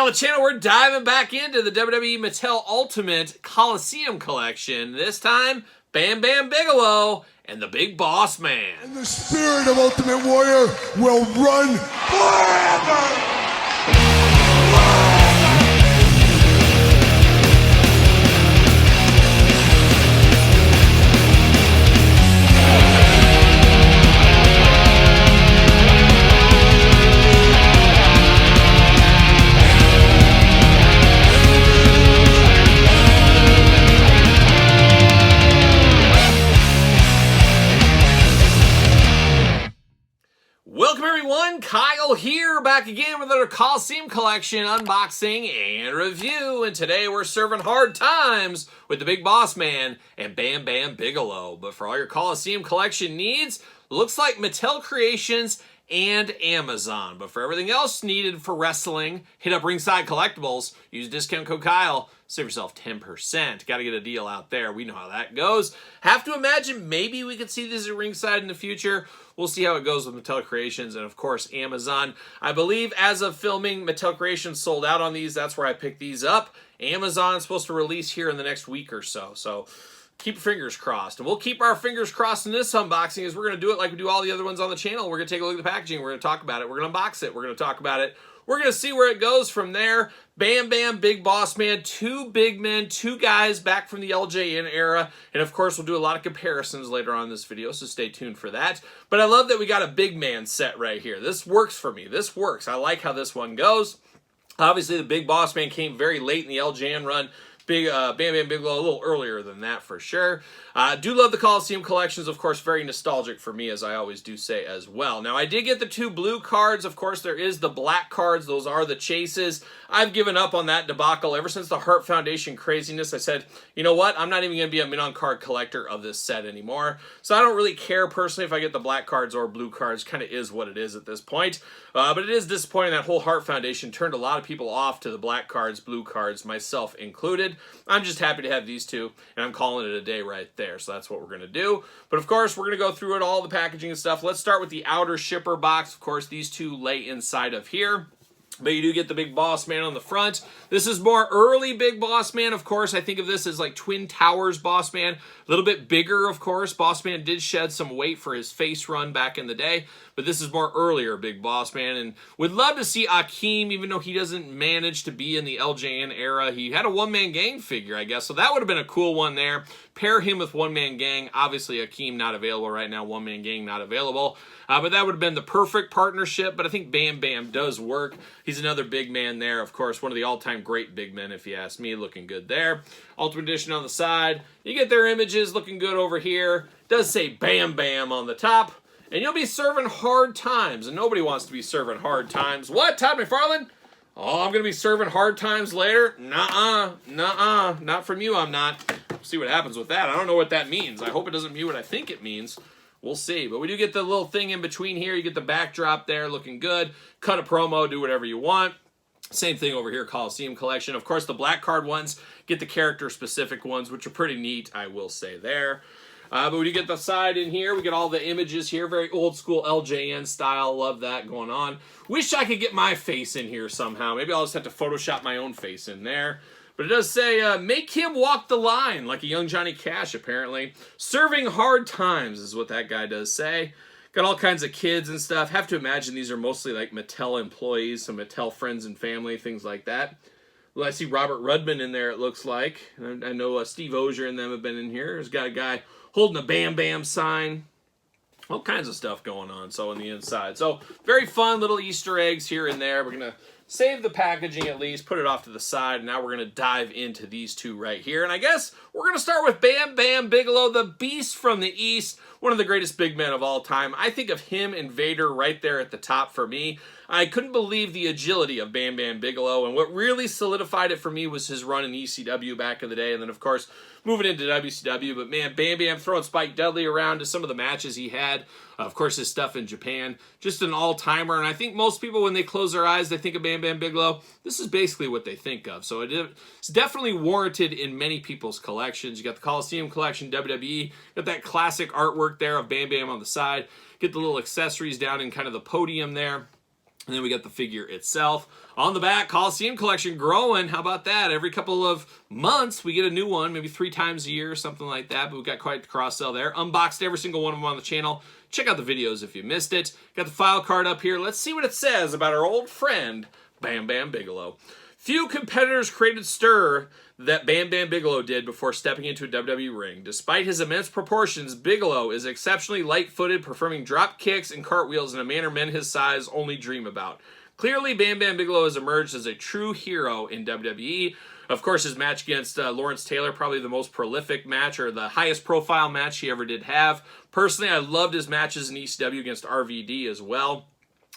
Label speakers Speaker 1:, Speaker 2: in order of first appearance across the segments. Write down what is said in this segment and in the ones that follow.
Speaker 1: on the channel, we're diving back into the WWE Mattel Ultimate Coliseum collection. This time, Bam Bam Bigelow and the Big Boss Man.
Speaker 2: And the spirit of Ultimate Warrior will run forever!
Speaker 1: Welcome everyone, Kyle here, back again with another Coliseum collection unboxing and review. And today we're serving hard times with the Big Boss Man and Bam Bam Bigelow. But for all your Coliseum collection needs, looks like Mattel Creations and Amazon. But for everything else needed for wrestling, hit up Ringside Collectibles, use discount code Kyle, save yourself 10%. Got to get a deal out there. We know how that goes. Have to imagine maybe we could see this at Ringside in the future. We'll see how it goes with Mattel Creations and, of course, Amazon. I believe as of filming, Mattel Creations sold out on these. That's where I picked these up. Amazon's supposed to release here in the next week or so. So keep your fingers crossed. And we'll keep our fingers crossed in this unboxing as we're going to do it like we do all the other ones on the channel. We're going to take a look at the packaging. We're going to talk about it. We're going to unbox it. We're going to talk about it. We're going to see where it goes from there. Bam Bam, Big Boss Man, two big men, two guys back from the LJN era. And of course, we'll do a lot of comparisons later on in this video, so stay tuned for that. But I love that we got a big man set right here. This works for me. This works. I like how this one goes. Obviously, the Big Boss Man came very late in the LJN run. Bam Bam Bigelow a little earlier than that for sure. Do love the Coliseum collections, of course, very nostalgic for me, as I always do say as well. Now, I did get the two blue cards. Of course, there is the black cards. Those are the chases. I've given up on that debacle. Ever since the Hart Foundation craziness, I said, you know what? I'm not even going to be a min-on card collector of this set anymore. So I don't really care personally if I get the black cards or blue cards. Kind of is what it is at this point. But it is disappointing that whole Hart Foundation turned a lot of people off to the black cards, blue cards, myself included. I'm just happy to have these two, and I'm calling it a day right there. So that's what we're going to do. But of course, we're going to go through it, all the packaging and stuff. Let's start with the outer shipper box. Of course, these two lay inside of here. But you do get the Big Boss Man on the front. This is more early Big Boss Man, of course. I think of this as like Twin Towers Boss Man. A little bit bigger, of course. Boss Man did shed some weight for his face run back in the day. But this is more earlier Big Boss Man. And would love to see Akeem, even though he doesn't manage to be in the LJN era. He had a one-man gang figure, I guess. So that would have been a cool one there. Pair him with one-man gang. Obviously, Akeem not available right now. One-man gang not available. But that would have been the perfect partnership. But I think Bam Bam does work. He's another big man there. Of course, one of the all-time great big men, if you ask me. Looking good there. Ultimate Edition on the side. You get their images looking good over here. Does say Bam Bam on the top. And you'll be serving hard times. And nobody wants to be serving hard times. What, Todd McFarlane? Oh, I'm going to be serving hard times later? Nuh-uh. Nuh-uh. Not from you, I'm not. We'll see what happens with that. I don't know what that means. I hope it doesn't mean what I think it means. We'll see. But we do get the little thing in between here. You get the backdrop there looking good. Cut a promo. Do whatever you want. Same thing over here, Coliseum Collection. Of course, the black card ones get the character-specific ones, which are pretty neat, I will say there. But when you get the side in here, we get all the images here. Very old school LJN style. Love that going on. Wish I could get my face in here somehow. Maybe I'll just have to Photoshop my own face in there. But it does say, make him walk the line, like a young Johnny Cash, apparently. Serving hard times is what that guy does say. Got all kinds of kids and stuff. Have to imagine these are mostly like Mattel employees, some Mattel friends and family, things like that. Well, I see Robert Rudman in there, it looks like. I know Steve Ozier and them have been in here. There's got a guy holding a Bam Bam sign. All kinds of stuff going on, so on the inside. So, very fun little Easter eggs here and there. We're going to save the packaging at least, put it off to the side, and now we're going to dive into these two right here. And I guess we're going to start with Bam Bam Bigelow, the Beast from the East, one of the greatest big men of all time. I think of him and Vader right there at the top for me. I couldn't believe the agility of Bam Bam Bigelow, and what really solidified it for me was his run in ECW back in the day, and then, of course, moving into WCW. But, man, Bam Bam throwing Spike Dudley around to some of the matches he had. Of course, his stuff in Japan. Just an all-timer, and I think most people, when they close their eyes, they think of Bam Bam Bigelow. This is basically what they think of. So it's definitely warranted in many people's collections. You got the Coliseum collection, WWE. Got that classic artwork there of Bam Bam on the side. Get the little accessories down in kind of the podium there. And then we got the figure itself. On the back, Coliseum collection growing. How about that? Every couple of months, we get a new one, maybe 3 times a year or something like that. But we've got quite the cross-sell there. Unboxed every single one of them on the channel. Check out the videos if you missed it. Got the file card up here. Let's see what it says about our old friend, Bam Bam Bigelow. Few competitors created stir that Bam Bam Bigelow did before stepping into a WWE ring. Despite his immense proportions, Bigelow is exceptionally light-footed, performing drop kicks and cartwheels in a manner men his size only dream about. Clearly, Bam Bam Bigelow has emerged as a true hero in WWE. Of course, his match against Lawrence Taylor, probably the most prolific match or the highest profile match he ever did have. Personally, I loved his matches in ECW against RVD as well.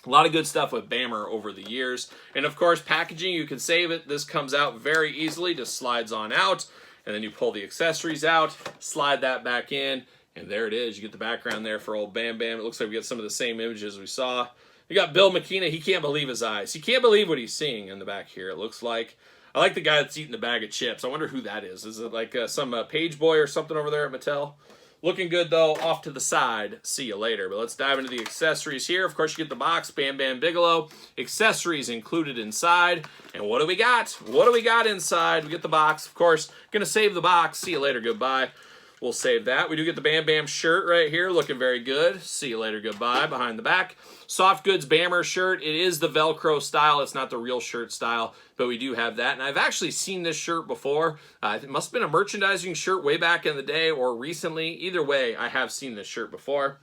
Speaker 1: A lot of good stuff with Bammer over the years. And of course, packaging, you can save it. This comes out very easily, just slides on out. And then you pull the accessories out, slide that back in, and there it is. You get the background there for old Bam Bam. It looks like we got some of the same images we saw. You got Bill McKenna. He can't believe his eyes. He can't believe what he's seeing in the back here, it looks like. I like the guy that's eating the bag of chips. I wonder who that is. Is it like some page boy or something over there at Mattel? Looking good, though, off to the side. See you later. But let's dive into the accessories here. Of course, you get the box, Bam Bam Bigelow. Accessories included inside. And what do we got? What do we got inside? We get the box. Of course, going to save the box. See you later. Goodbye. We'll save that. We do get the Bam Bam shirt right here. Looking very good. See you later. Goodbye. Behind the back. Soft Goods Bammer shirt. It is the Velcro style. It's not the real shirt style, but we do have that. And I've actually seen this shirt before. It must have been a merchandising shirt way back in the day or recently. Either way, I have seen this shirt before.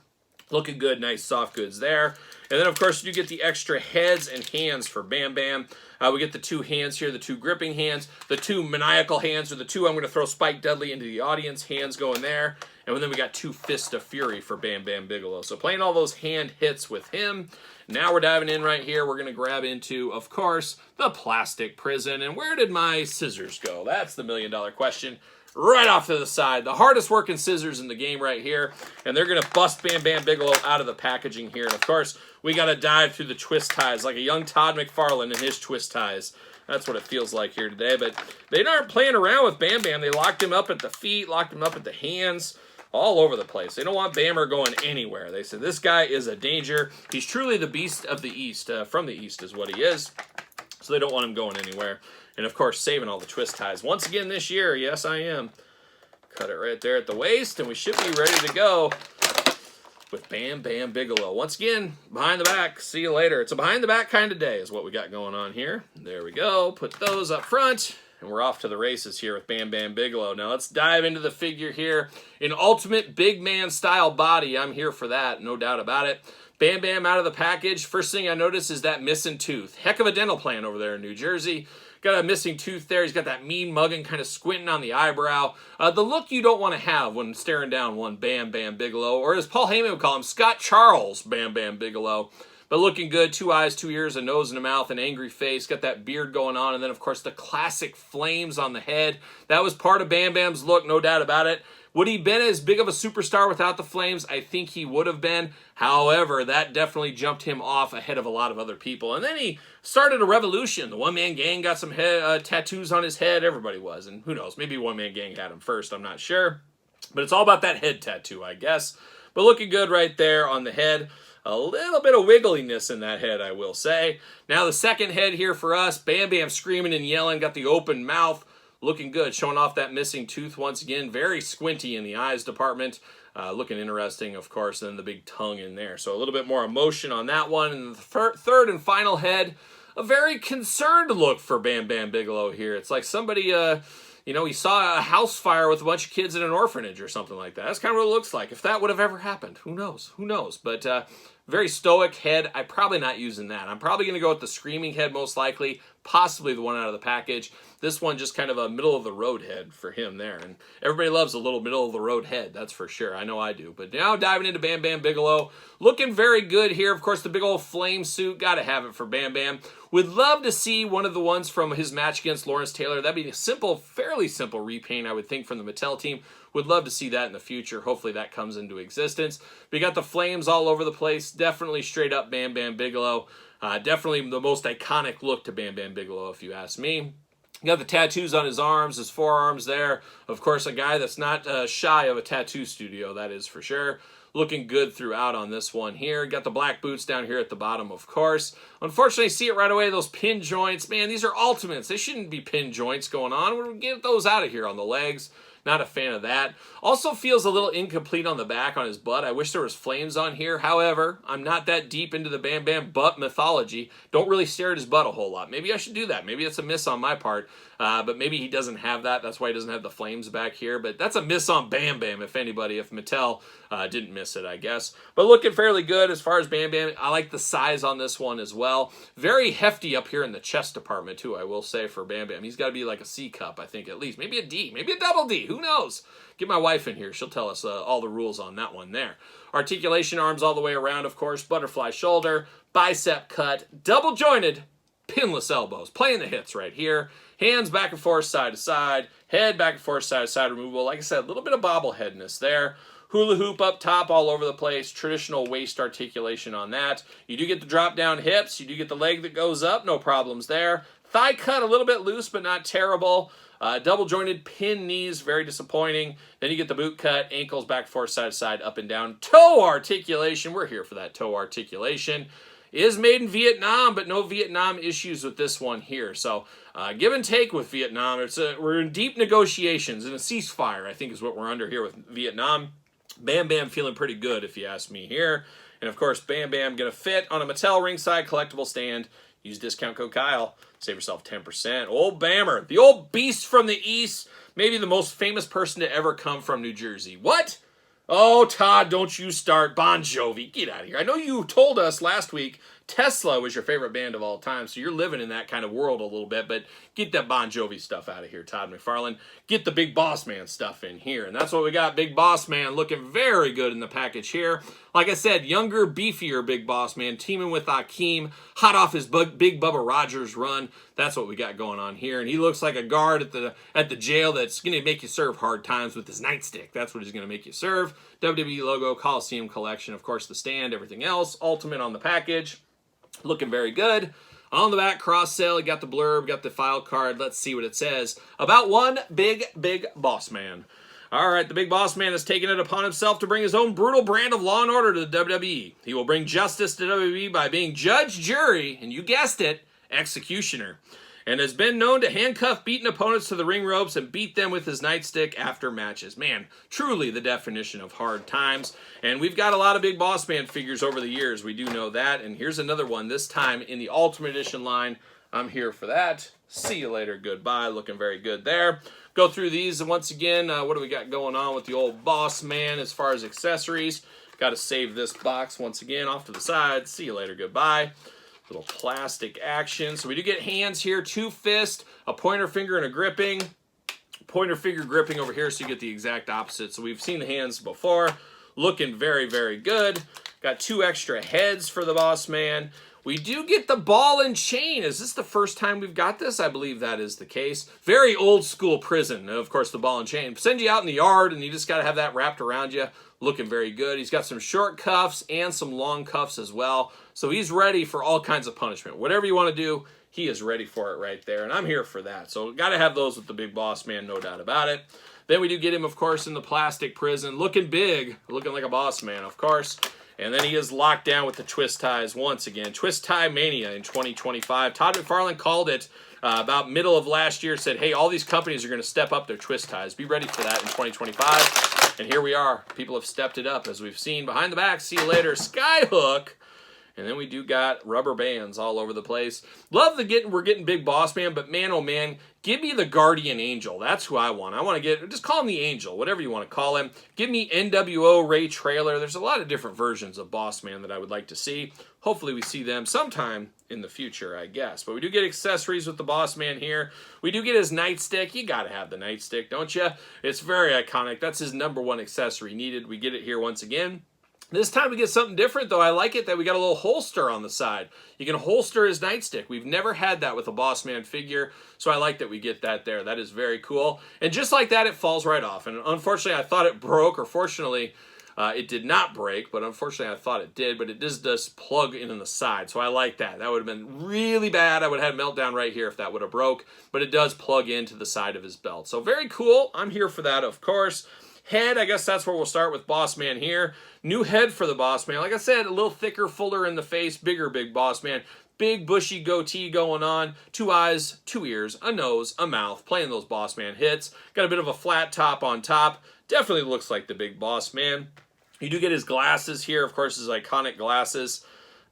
Speaker 1: Looking good. Nice soft goods there. And then, of course, you get the extra heads and hands for Bam Bam. We get the 2 hands here, the 2 gripping hands, the 2 maniacal hands, or the 2 I'm going to throw Spike Dudley into the audience. Hands going there. And then we got 2 Fists of Fury for Bam Bam Bigelow. So playing all those hand hits with him. Now we're diving in right here. We're going to grab into, of course, the plastic prison. And where did my scissors go? That's the million-dollar question. Right off to the side. The hardest working scissors in the game right here. And they're going to bust Bam Bam Bigelow out of the packaging here. And, of course, we got to dive through the twist ties like a young Todd McFarlane and his twist ties. That's what it feels like here today. But they aren't playing around with Bam Bam. They locked him up at the feet, locked him up at the hands, all over the place. They don't want Bammer going anywhere. They said, this guy is a danger. He's truly the beast of the East. From the East is what he is. So they don't want him going anywhere. And, of course, saving all the twist ties. Once again this year, yes, I am. Cut it right there at the waist, and we should be ready to go with Bam Bam Bigelow. Once again, behind the back. See you later. It's a behind the back kind of day is what we got going on here. There we go. Put those up front. And we're off to the races here with Bam Bam Bigelow. Now let's dive into the figure here. An ultimate big man style body. I'm here for that, no doubt about it. Bam Bam out of the package. First thing I notice is that missing tooth. Heck of a dental plan over there in New Jersey. Got a missing tooth there. He's got that mean mugging kind of squinting on the eyebrow. The look you don't want to have when staring down one Bam Bam Bigelow. Or as Paul Heyman would call him, Scott Charles Bam Bam Bigelow. But looking good, 2 eyes, 2 ears, a nose and a mouth, an angry face. Got that beard going on. And then, of course, the classic flames on the head. That was part of Bam Bam's look, no doubt about it. Would he been as big of a superstar without the flames? I think he would have been. However, that definitely jumped him off ahead of a lot of other people. And then he started a revolution. The one-man gang got some tattoos on his head. Everybody was. And who knows, maybe one-man gang had him first. I'm not sure. But it's all about that head tattoo, I guess. But looking good right there on the head. A little bit of wiggliness in that head, I will say. Now the second head here for us. Bam Bam screaming and yelling. Got the open mouth. Looking good. Showing off that missing tooth once again. Very squinty in the eyes department. Looking interesting, of course. And then the big tongue in there. So a little bit more emotion on that one. And the third and final head. A very concerned look for Bam Bam Bigelow here. It's like somebody... you know, he saw a house fire with a bunch of kids in an orphanage or something like that. That's kind of what it looks like. If that would have ever happened, who knows? Who knows? But very stoic head. I'm probably not using that. I'm probably going to go with the screaming head most likely, possibly the one out of the package. This one just kind of a middle-of-the-road head for him there. And everybody loves a little middle-of-the-road head, that's for sure. I know I do. But now diving into Bam Bam Bigelow. Looking very good here. Of course, the big old flame suit. Got to have it for Bam Bam. Would love to see one of the ones from his match against Lawrence Taylor. That'd be a simple, fairly simple repaint, I would think, from the Mattel team. Would love to see that in the future. Hopefully that comes into existence. We got the flames all over the place. Definitely straight up Bam Bam Bigelow. Definitely the most iconic look to Bam Bam Bigelow, if you ask me. Got the tattoos on his arms, his forearms there. Of course, a guy that's not shy of a tattoo studio, that is for sure. Looking good throughout on this one here. Got the black boots down here at the bottom, of course. Unfortunately, I see it right away, those pin joints. Man, these are ultimates. They shouldn't be pin joints going on. We're going to get those out of here on the legs. Not a fan of that. Also feels a little incomplete on the back on his butt. I wish there was flames on here. However, I'm not that deep into the Bam Bam butt mythology. Don't really stare at his butt a whole lot. Maybe I should do that. Maybe it's a miss on my part. But maybe he doesn't have that. That's why he doesn't have the flames back here. But that's a miss on Bam Bam, if anybody. If Mattel didn't miss it, I guess. But looking fairly good as far as Bam Bam. I like the size on this one as well. Very hefty up here in the chest department, too, I will say, for Bam Bam. He's got to be like a C cup, I think, at least. Maybe a D. Maybe a double D. Who knows? Get my wife in here. She'll tell us all the rules on that one there. Articulation arms all the way around, of course. Butterfly shoulder. Bicep cut. Double jointed. Pinless elbows. Playing the hits right here. Hands back and forth, side to side. Head back and forth, side to side removable. Like I said, a little bit of bobbleheadness there. Hula hoop up top all over the place. Traditional waist articulation on that. You do get the drop down hips. You do get the leg that goes up. No problems there. Thigh cut a little bit loose, but not terrible. Double jointed pin knees, very disappointing. Then you get the boot cut, ankles back, forth, side to side, up and down. Toe articulation, we're here for that toe articulation. Is made in Vietnam, but no Vietnam issues with this one here. So give and take with Vietnam. We're in deep negotiations, and a ceasefire, I think, is what we're under here with Vietnam. Bam Bam feeling pretty good, if you ask me here. And, of course, Bam Bam going to fit on a Mattel ringside collectible stand. Use discount code Kyle. Save yourself 10%. Old Bammer, the old beast from the East, maybe the most famous person to ever come from New Jersey. What? Oh, Todd, don't you start. Bon Jovi. Get out of here. I know you told us last week Tesla was your favorite band of all time, so you're living in that kind of world a little bit, but get that Bon Jovi stuff out of here, Todd McFarlane. Get the Big Boss Man stuff in here, and that's what we got. Big Boss Man looking very good in the package here. Like I said, younger, beefier Big Boss Man, teaming with Akeem, hot off his Big Bubba Rogers run. That's what we got going on here, and he looks like a guard at the jail that's going to make you serve hard times with his nightstick. That's what he's going to make you serve. WWE logo, Coliseum collection, of course, the stand, everything else. Ultimate on the package. Looking very good. On the back, cross sale, you got the blurb, got the file card. Let's see what it says about one big boss man. All right, the Big Boss Man has taken it upon himself to bring his own brutal brand of law and order to the WWE. He will bring justice to WWE by being judge, jury, and you guessed it, executioner. And has been known to handcuff beaten opponents to the ring ropes and beat them with his nightstick after matches. Man, truly the definition of hard times. And we've got a lot of Big Boss Man figures over the years. We do know that. And here's another one, this time in the Ultimate Edition line. I'm here for that. See you later. Goodbye. Looking very good there. Go through these. And once again, what do we got going on with the old Boss Man as far as accessories? Got to save this box once again off to the side. See you later. Goodbye. Little plastic action. So we do get hands here, 2 fists, a pointer finger and a gripping. Pointer finger gripping over here, so you get the exact opposite. So we've seen the hands before. Looking very, very good. Got 2 extra heads for the Boss Man. We do get the ball and chain. Is this the first time we've got this? I believe that is the case. Very old school prison. Of course, the ball and chain. Send you out in the yard, and you just got to have that wrapped around you. Looking very good. He's got some short cuffs and some long cuffs as well. So he's ready for all kinds of punishment. Whatever you want to do, he is ready for it right there. And I'm here for that. So got to have those with the Big Boss Man, no doubt about it. Then we do get him, of course, in the plastic prison. Looking big. Looking like a boss man, of course. And then he is locked down with the twist ties once again. Twist tie mania in 2025. Todd McFarlane called it about middle of last year. Said, hey, all these companies are going to step up their twist ties. Be ready for that in 2025. And here we are. People have stepped it up, as we've seen. Behind the back, see you later. Skyhook. And then we do got rubber bands all over the place. Love we're getting Big Boss Man, but man, oh man, give me the Guardian Angel. That's who I want. I want to just call him the Angel, whatever you want to call him. Give me NWO Ray Trailer. There's a lot of different versions of Boss Man that I would like to see. Hopefully we see them sometime in the future, I guess. But we do get accessories with the Boss Man here. We do get his nightstick. You got to have the nightstick, don't you? It's very iconic. That's his #1 accessory needed. We get it here once again. This time we get something different, though. I like it that we got a little holster on the side. You can holster his nightstick. We've never had that with a Boss Man figure, so I like that we get that there. That is very cool. And just like that, it falls right off. And unfortunately, I thought it broke, or fortunately, it did not break, but unfortunately, I thought it did. But it does plug in the side, so I like that. That would have been really bad. I would have had a meltdown right here if that would have broke, but it does plug into the side of his belt. So very cool. I'm here for that, of course. Head, I guess that's where we'll start with Boss Man here. New head for the Boss Man. Like I said, a little thicker, fuller in the face, bigger Big Boss Man. Big bushy goatee going on, 2 eyes, 2 ears, a nose, a mouth, playing those Bossman hits. Got a bit of a flat top on top. Definitely looks like the Big Boss Man. You do get his glasses here, of course, his iconic glasses.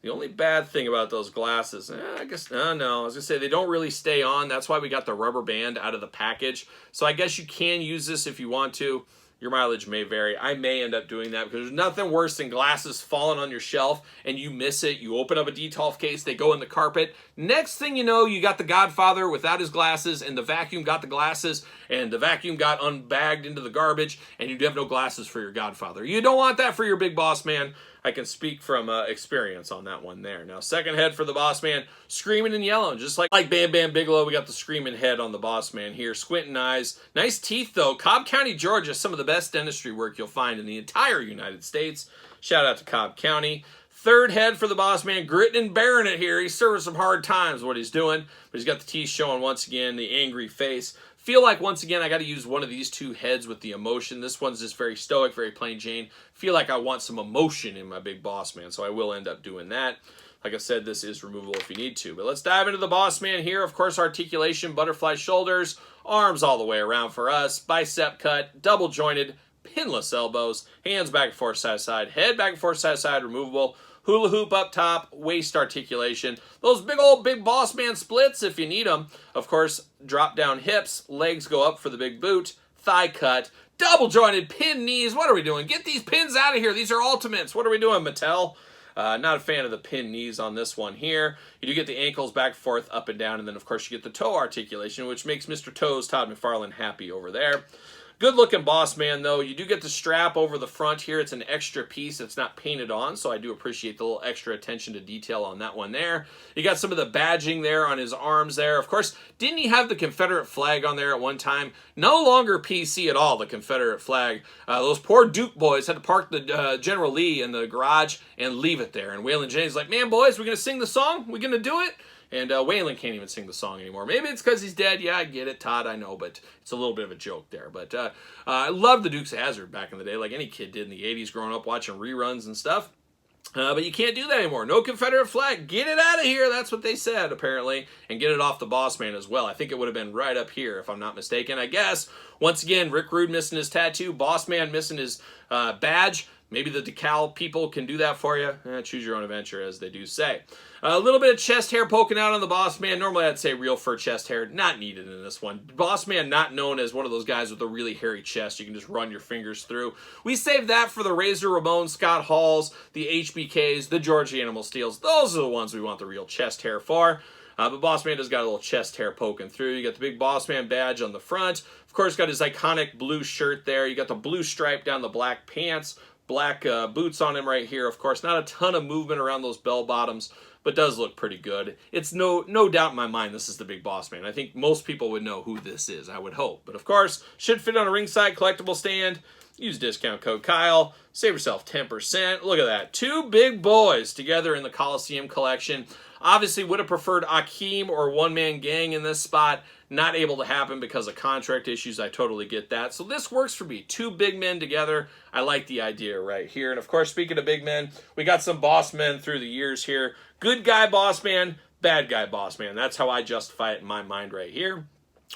Speaker 1: The only bad thing about those glasses, I guess, no, I was going to say they don't really stay on. That's why we got the rubber band out of the package. So I guess you can use this if you want to. Your mileage may vary. I may end up doing that because there's nothing worse than glasses falling on your shelf and you miss it. You open up a Detolf case, they go in the carpet. Next thing you know, you got the Godfather without his glasses and the vacuum got the glasses and the vacuum got unbagged into the garbage and you have no glasses for your Godfather. You don't want that for your Big Boss Man. I can speak from experience on that one there. Now, second head for the Boss Man, screaming and yelling. Just like Bam Bam Bigelow, we got the screaming head on the Boss Man here. Squinting eyes. Nice teeth, though. Cobb County, Georgia, some of the best dentistry work you'll find in the entire United States. Shout out to Cobb County. Third head for the Boss Man, gritting and bearing it here. He's serving some hard times, what he's doing. But he's got the teeth showing once again, the angry face. Feel like, once again, I got to use one of these 2 heads with the emotion. This one's just very stoic, very plain Jane. Feel like I want some emotion in my Big Boss Man, so I will end up doing that. Like I said, this is removable if you need to. But let's dive into the Boss Man here. Of course, articulation, butterfly shoulders, arms all the way around for us, bicep cut, double jointed, pinless elbows, hands back and forth side to side, head back and forth side to side, removable. Hula hoop up top, waist articulation. Those big old Big Boss Man splits if you need them. Of course, drop down hips, legs go up for the big boot, thigh cut, double jointed pin knees. What are we doing? Get these pins out of here. These are ultimates. What are we doing, Mattel? Not a fan of the pin knees on this one here. You do get the ankles back and forth, up and down, and then of course you get the toe articulation, which makes Mr. Toes, Todd McFarlane, happy over there. Good looking Boss Man though. You do get the strap over the front here. It's an extra piece. It's not painted on, so I do appreciate the little extra attention to detail on that one there. You got some of the badging there on his arms there. Of course, didn't he have the Confederate flag on there at one time? No longer PC at all, the Confederate flag. Those poor Duke boys had to park the General Lee in the garage and leave it there. And Waylon Jennings like, man, boys, we're going to sing the song? We're going to do it? And Waylon can't even sing the song anymore. Maybe it's because he's dead. Yeah, I get it, Todd, I know, but it's a little bit of a joke there. But I loved the Dukes of Hazzard back in the day, like any kid did in the 80s growing up watching reruns and stuff. But you can't do that anymore. No Confederate flag. Get it out of here. That's what they said, apparently. And get it off the Boss Man as well. I think it would have been right up here, if I'm not mistaken. I guess, once again, Rick Rude missing his tattoo. Boss Man missing his badge. Maybe the decal people can do that for you. Choose your own adventure, as they do say. A little bit of chest hair poking out on the Boss Man. Normally, I'd say real fur chest hair. Not needed in this one. Boss Man not known as one of those guys with a really hairy chest you can just run your fingers through. We saved that for the Razor Ramon, Scott Halls, the HBKs, the George Animal Steels. Those are the ones we want the real chest hair for. But Boss Man has got a little chest hair poking through. You got the big Boss Man badge on the front. Of course, got his iconic blue shirt there. You got the blue stripe down the black pants. Black boots on him right here. Of course, not a ton of movement around those bell bottoms, but does look pretty good. It's no doubt in my mind this is the Big Boss Man. I think most people would know who this is, I would hope. But of course, should fit on a ringside collectible stand. Use discount code Kyle. Save yourself 10%. Look at that. 2 big boys together in the Coliseum collection. Obviously, would have preferred Akeem or One Man Gang in this spot. Not able to happen because of contract issues. I totally get that. So this works for me. 2 big men together. I like the idea right here. And of course, speaking of big men, we got some boss men through the years here. Good guy Boss Man, bad guy Boss Man. That's how I justify it in my mind right here.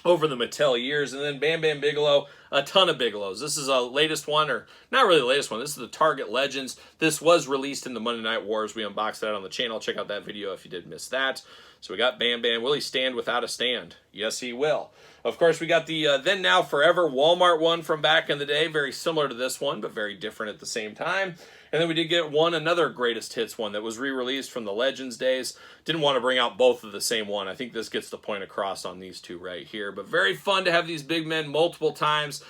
Speaker 1: Over the Mattel years. And then Bam Bam Bigelow, a ton of Bigelows. This is a latest one, or not really the latest one. This is the Target Legends. This was released in the Monday Night Wars. We unboxed that on the channel. Check out that video if you did miss that. So we got Bam Bam. Will he stand without a stand? Yes, he will. Of course, we got the Then Now Forever Walmart one from back in the day. Very similar to this one, but very different at the same time. And then we did get another greatest hits one that was re-released from the Legends days. Didn't want to bring out both of the same one. I think this gets the point across on these 2 right here. But very fun to have these big men multiple times.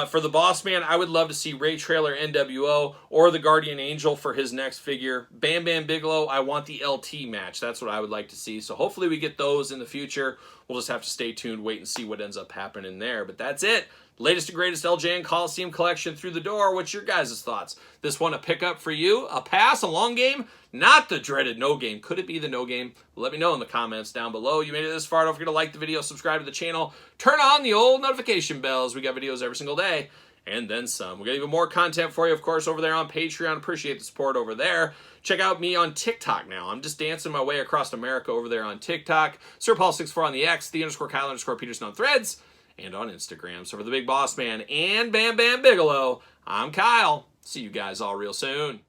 Speaker 1: For the Boss Man, I would love to see Ray Trailer NWO or the Guardian Angel for his next figure. Bam Bam Bigelow, I want the LT match. That's what I would like to see. So hopefully we get those in the future. We'll just have to stay tuned, wait and see what ends up happening there. But that's it. Latest and greatest LJN Coliseum collection through the door. What's your guys' thoughts? This one a pickup for you? A pass? A long game? Not the dreaded no game. Could it be the no game? Let me know in the comments down below. You made it this far. Don't forget to like the video, subscribe to the channel, turn on the old notification bells. We got videos every single day. and then some. We got even more content for you, of course, over there on Patreon. Appreciate the support over there. Check out me on TikTok now. I'm just dancing my way across America over there on TikTok. SirPaul64 on the X, _Kyle_Peterson on Threads, and on Instagram. So for the Big Boss Man and Bam Bam Bigelow, I'm Kyle. See you guys all real soon.